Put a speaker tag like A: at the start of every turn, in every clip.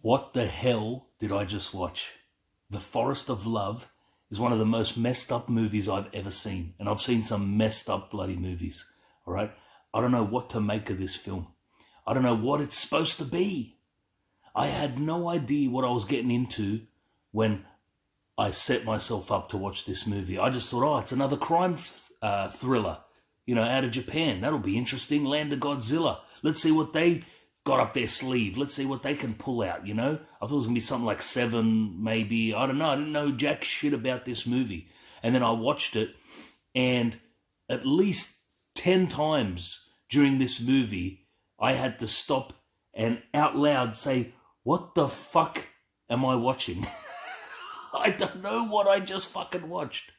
A: What the hell did I just watch? The Forest of Love is one of the most messed up movies I've ever seen. And I've seen some messed up bloody movies. All right? I don't know what to make of this film. I don't know what it's supposed to be. I had no idea what I was getting into when I set myself up to watch this movie. I just thought, it's another crime thriller, out of Japan. That'll be interesting. Land of Godzilla. Let's see what they got up their sleeve. Let's see what they can pull out, I thought it was going to be something like Seven, maybe. I don't know. I didn't know jack shit about this movie. And then I watched it, and at least 10 times during this movie, I had to stop and out loud say, what the fuck am I watching? I don't know what I just fucking watched.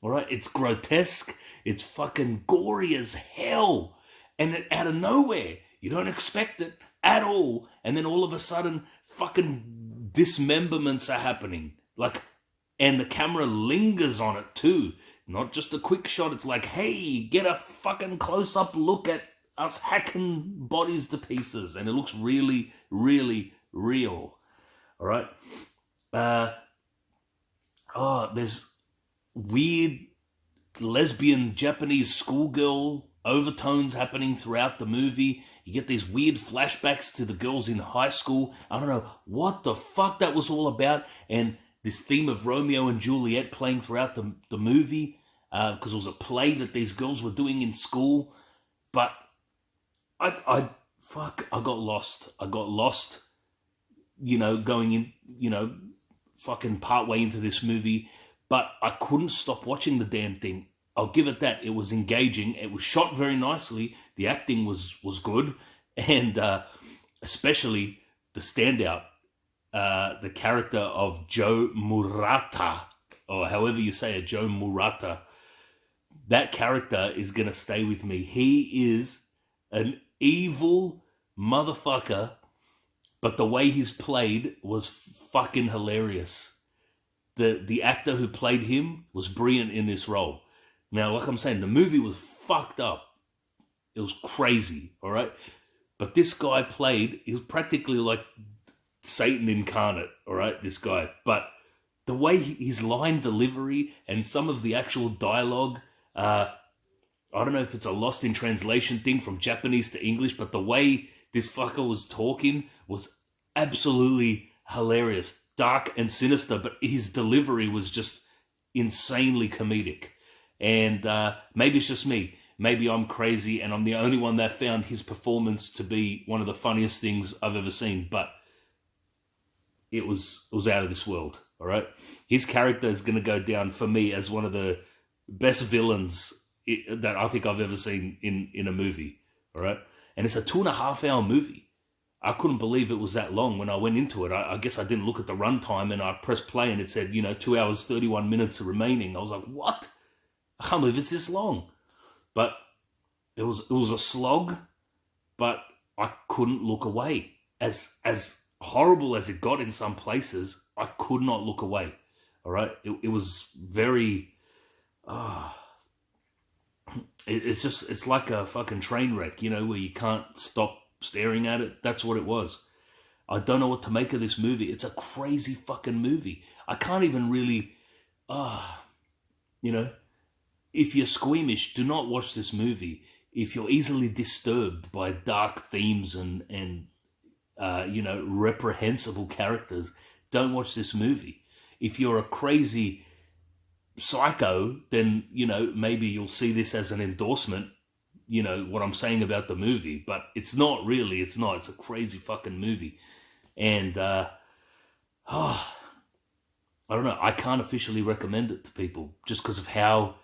A: All right? It's grotesque. It's fucking gory as hell. And out of nowhere, you don't expect it at all. And then all of a sudden, fucking dismemberments are happening. And the camera lingers on it too. Not just a quick shot. It's like, hey, get a fucking close-up look at us hacking bodies to pieces. And it looks really, really real. All right? There's weird lesbian Japanese schoolgirl overtones happening throughout the movie. You get these weird flashbacks to the girls in high school. I don't know what the fuck that was all about. And this theme of Romeo and Juliet playing throughout the movie, because it was a play that these girls were doing in school. But I got lost. I got lost, going in, fucking partway into this movie. But I couldn't stop watching the damn thing. I'll give it that. It was engaging. It was shot very nicely. The acting was good. And especially the standout, the character of Joe Murata, or however you say it, Joe Murata. That character is going to stay with me. He is an evil motherfucker, but the way he's played was fucking hilarious. The actor who played him was brilliant in this role. Now, like I'm saying, the movie was fucked up. It was crazy, all right? But this guy he was practically like Satan incarnate, all right, this guy. But the way his line delivery and some of the actual dialogue, I don't know if it's a lost in translation thing from Japanese to English, but the way this fucker was talking was absolutely hilarious. Dark and sinister, but his delivery was just insanely comedic. And maybe it's just me. Maybe I'm crazy and I'm the only one that found his performance to be one of the funniest things I've ever seen. But it was out of this world, all right? His character is going to go down for me as one of the best villains that I think I've ever seen in a movie, all right? And it's a 2.5-hour movie. I couldn't believe it was that long when I went into it. I guess I didn't look at the runtime, and I pressed play and it said, 2 hours, 31 minutes remaining. I was like, what? I can't believe it's this long. But it was a slog, but I couldn't look away. As horrible as it got in some places, I could not look away. All right? It was very... It's like a fucking train wreck, where you can't stop staring at it. That's what it was. I don't know what to make of this movie. It's a crazy fucking movie. I can't even really, if you're squeamish, do not watch this movie. If you're easily disturbed by dark themes and reprehensible characters, don't watch this movie. If you're a crazy psycho, then, maybe you'll see this as an endorsement, what I'm saying about the movie, but it's not really. It's not. It's a crazy fucking movie. And, I don't know. I can't officially recommend it to people just because of how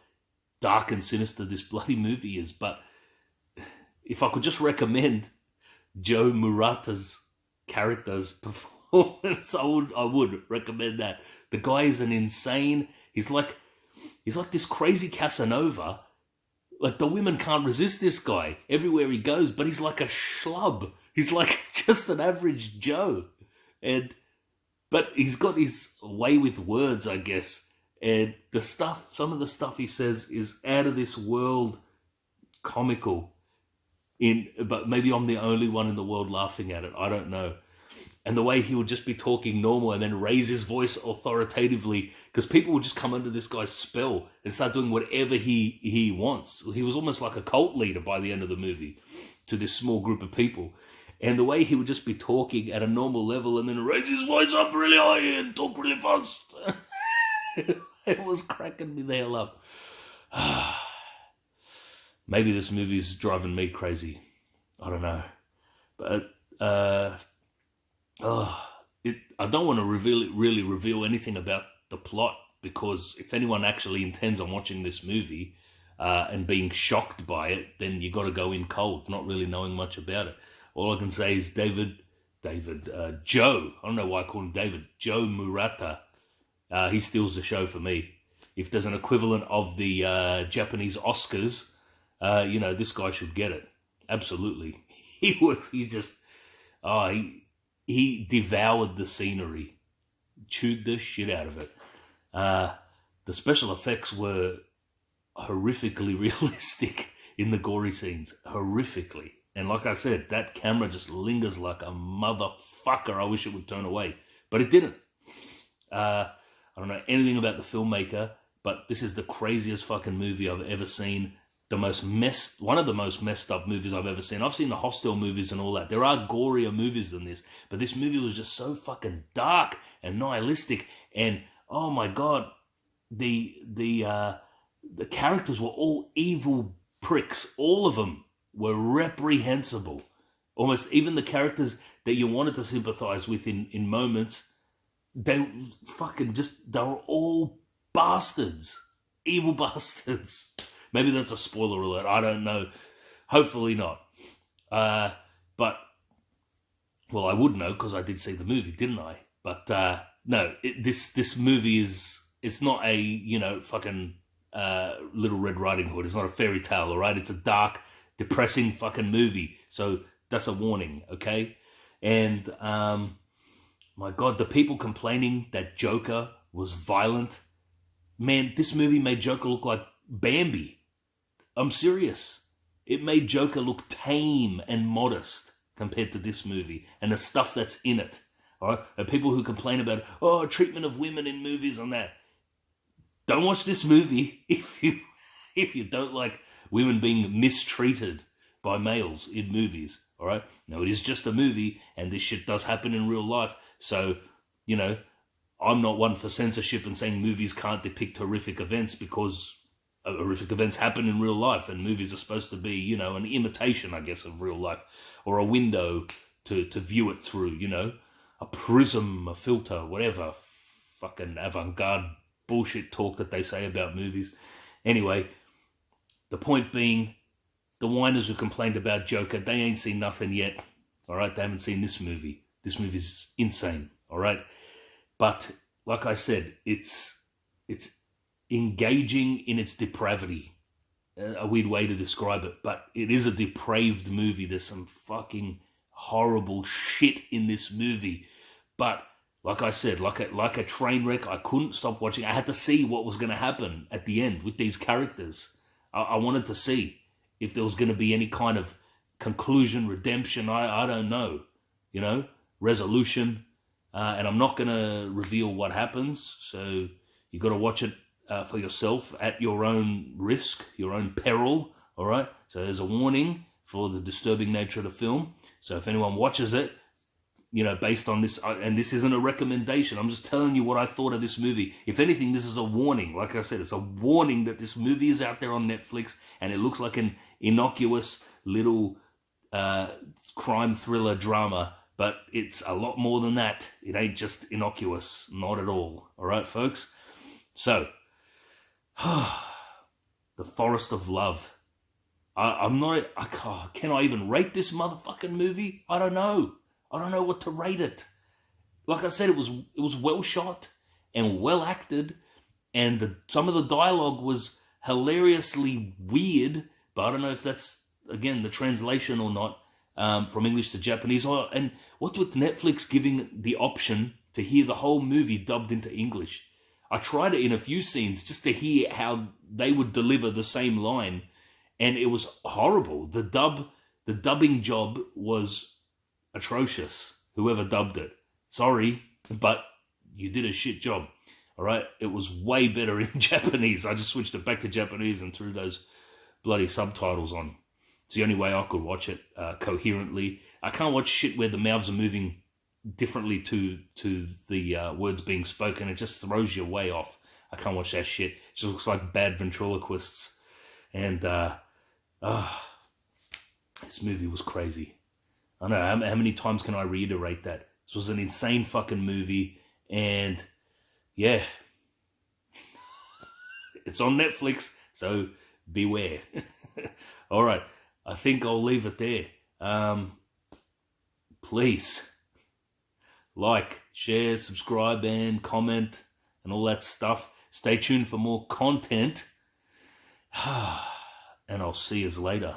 A: dark and sinister this bloody movie is. But if I could just recommend Joe Murata's character's performance, I would recommend that. The guy is an insane... He's like this crazy Casanova. Like, the women can't resist this guy everywhere he goes, but he's like a schlub. He's like just an average Joe. But he's got his way with words, I guess. And some of the stuff he says is out of this world comical. But maybe I'm the only one in the world laughing at it. I don't know. And the way he would just be talking normal and then raise his voice authoritatively, because people would just come under this guy's spell and start doing whatever he wants. He was almost like a cult leader by the end of the movie to this small group of people. And the way he would just be talking at a normal level and then raise his voice up really high and talk really fast. It was cracking me the hell up. Maybe this movie's driving me crazy. I don't know. But I don't want to really reveal anything about the plot, because if anyone actually intends on watching this movie and being shocked by it, then you got to go in cold, not really knowing much about it. All I can say is Joe. I don't know why I call him David. Joe Murata. He steals the show for me. If there's an equivalent of the Japanese Oscars, this guy should get it. Absolutely. He devoured the scenery, chewed the shit out of it. The special effects were horrifically realistic in the gory scenes. Horrifically. And like I said, that camera just lingers like a motherfucker. I wish it would turn away. But it didn't. I don't know anything about the filmmaker, but this is the craziest fucking movie I've ever seen. One of the most messed up movies I've ever seen. I've seen the Hostel movies and all that. There are gorier movies than this, but this movie was just so fucking dark and nihilistic. And oh my god, the characters were all evil pricks. All of them were reprehensible. Almost even the characters that you wanted to sympathize with in moments, they were all bastards, evil bastards. Maybe that's a spoiler alert. I don't know. Hopefully not. I would know because I did see the movie, didn't I? But no, this movie it's not a fucking Little Red Riding Hood. It's not a fairy tale, all right? It's a dark, depressing fucking movie. So that's a warning, okay? And my God, the people complaining that Joker was violent, man, this movie made Joker look like Bambi. I'm serious. It made Joker look tame and modest compared to this movie and the stuff that's in it. All right? And people who complain about, treatment of women in movies and that. Don't watch this movie if you don't like women being mistreated by males in movies. All right? Now, it is just a movie and this shit does happen in real life. So, I'm not one for censorship and saying movies can't depict horrific events, because horrific events happen in real life, and movies are supposed to be, an imitation, I guess, of real life, or a window to view it through, a prism, a filter, whatever fucking avant-garde bullshit talk that they say about movies. Anyway, the point being, the whiners who complained about Joker, they ain't seen nothing yet, all right? They haven't seen this movie. This movie's insane, all right? But, like I said, it's engaging in its depravity. A weird way to describe it, but it is a depraved movie. There's some fucking horrible shit in this movie. But like I said, like a train wreck, I couldn't stop watching. I had to see what was going to happen at the end with these characters. I wanted to see if there was going to be any kind of conclusion, redemption. I don't know, resolution. And I'm not going to reveal what happens. So you got to watch it for yourself at your own risk, your own peril, all right? So there's a warning for the disturbing nature of the film. So if anyone watches it, based on this, and this isn't a recommendation, I'm just telling you what I thought of this movie. If anything, this is a warning. Like I said, it's a warning that this movie is out there on Netflix, and it looks like an innocuous little crime thriller drama, but it's a lot more than that. It ain't just innocuous, not at all. All right, folks? So, The Forest of Love. Can I even rate this motherfucking movie? I don't know. I don't know what to rate it. Like I said, it was well shot and well acted, and some of the dialogue was hilariously weird, but I don't know if that's, again, the translation or not, from English to Japanese. And what's with Netflix giving the option to hear the whole movie dubbed into English? I tried it in a few scenes just to hear how they would deliver the same line, and it was horrible. The dubbing job was atrocious. whoever dubbed it. Sorry, but you did a shit job. All right, it was way better in Japanese. I just switched it back to Japanese and threw those bloody subtitles on. It's the only way I could watch it coherently. I can't watch shit where the mouths are moving differently to the words being spoken. It just throws you way off. I can't watch that shit. It just looks like bad ventriloquists. And this movie was crazy. I don't know, how many times can I reiterate that? This was an insane fucking movie. And yeah, it's on Netflix, so beware. All right, I think I'll leave it there. Please like, share, subscribe, and comment, and all that stuff. Stay tuned for more content. And I'll see you later.